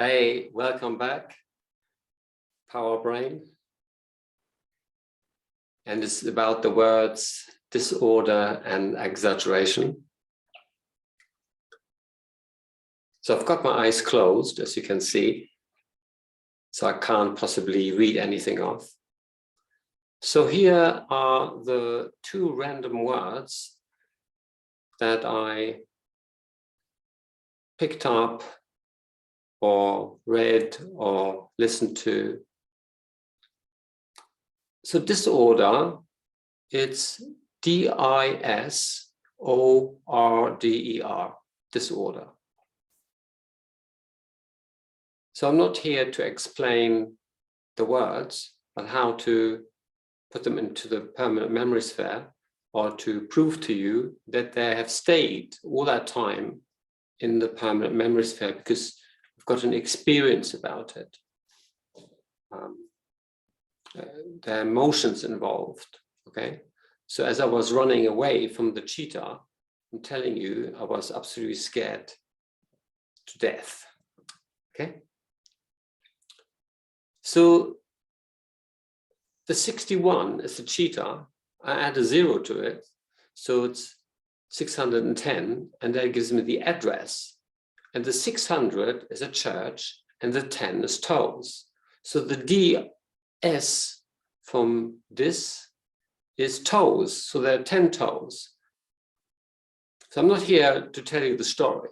Hey, welcome back, Power Brain. And it's about the words disorder and exaggeration. So I've got my eyes closed, as you can see, so I can't possibly read anything off. So here are the two random words that I picked up or read or listened to. So disorder, it's D-I-S-O-R-D-E-R, disorder. So I'm not here to explain the words, but how to put them into the permanent memory sphere, or to prove to you that they have stayed all that time in the permanent memory sphere, because I've got an experience about it. There are emotions involved, okay? So as I was running away from the cheetah, I'm telling you, I was absolutely scared to death, okay? So the 61 is the cheetah. I add a 0 to it, so it's 610, and that gives me the address. And the 600 is a church, and the 10 is toes. So the DS from this is toes, so there are 10 toes. So I'm not here to tell you the story,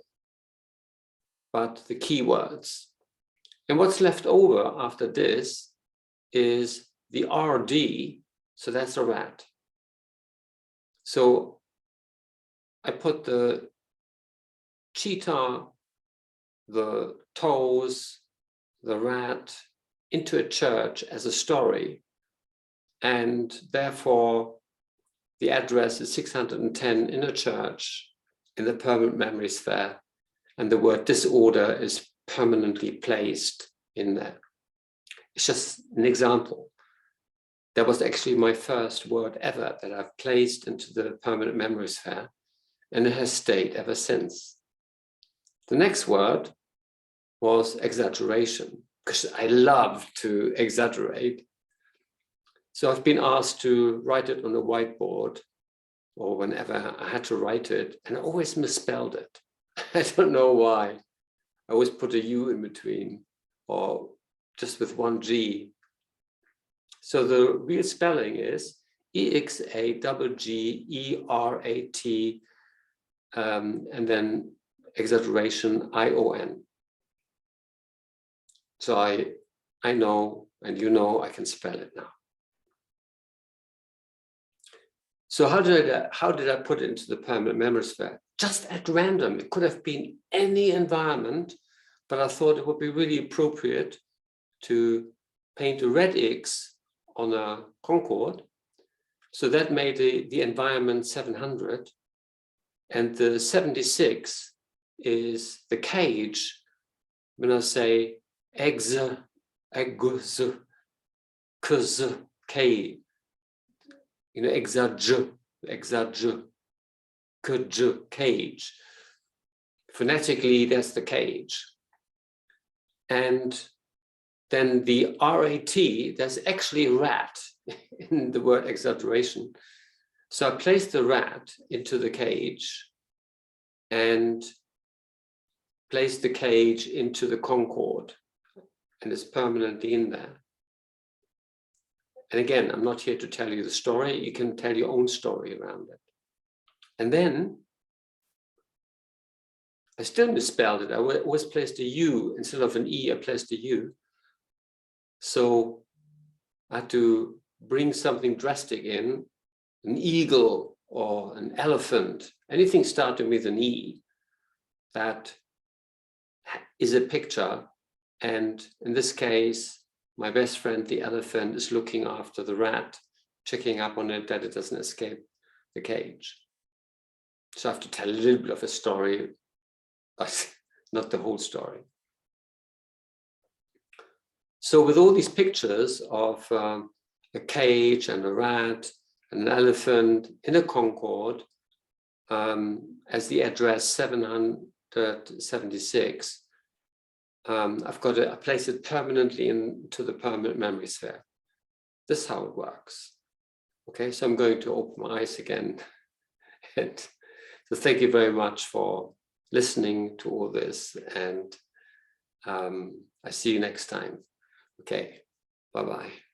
but the keywords. And what's left over after this is the RD, so that's a rat. So I put the cheetah, the toes, the rat into a church as a story, and therefore the address is 610 in a church in the permanent memory sphere, and the word disorder is permanently placed in there. It's just an example. That was actually my first word ever that I've placed into the permanent memory sphere, and it has stayed ever since. The next word was exaggeration, because I love to exaggerate. So I've been asked to write it on a whiteboard, or whenever I had to write it, and I always misspelled it. I don't know why. I always put a U in between, or just with one G. So the real spelling is E-X-A-G-G-E-R-A-T, and then exaggeration, I-O-N. So I know, and you know, I can spell it now. So how did I put it into the permanent memory sphere? Just at random. It could have been any environment, but I thought it would be really appropriate to paint a red X on a Concorde. So that made the environment 700, and the 76 is the cage. When I say cage, you know, cage. Phonetically, that's the cage. And then the RAT, there's actually a rat in the word exaggeration. So I placed the rat into the cage and placed the cage into the Concorde, and it's permanently in there. And again, I'm not here to tell you the story. You can tell your own story around it. And then I still misspelled it. I always placed a U instead of an E. I placed a U. So I had to bring something drastic in, an eagle or an elephant, anything starting with an E that is a picture. And in this case, my best friend, the elephant, is looking after the rat, checking up on it that it doesn't escape the cage. So I have to tell a little bit of a story, but not the whole story. So with all these pictures of a cage and a rat and an elephant in a Concorde, as the address 776, I've got to place it permanently into the permanent memory sphere. This is how it works. Okay, so I'm going to open my eyes again. And so thank you very much for listening to all this, and I see you next time. Okay, bye-bye.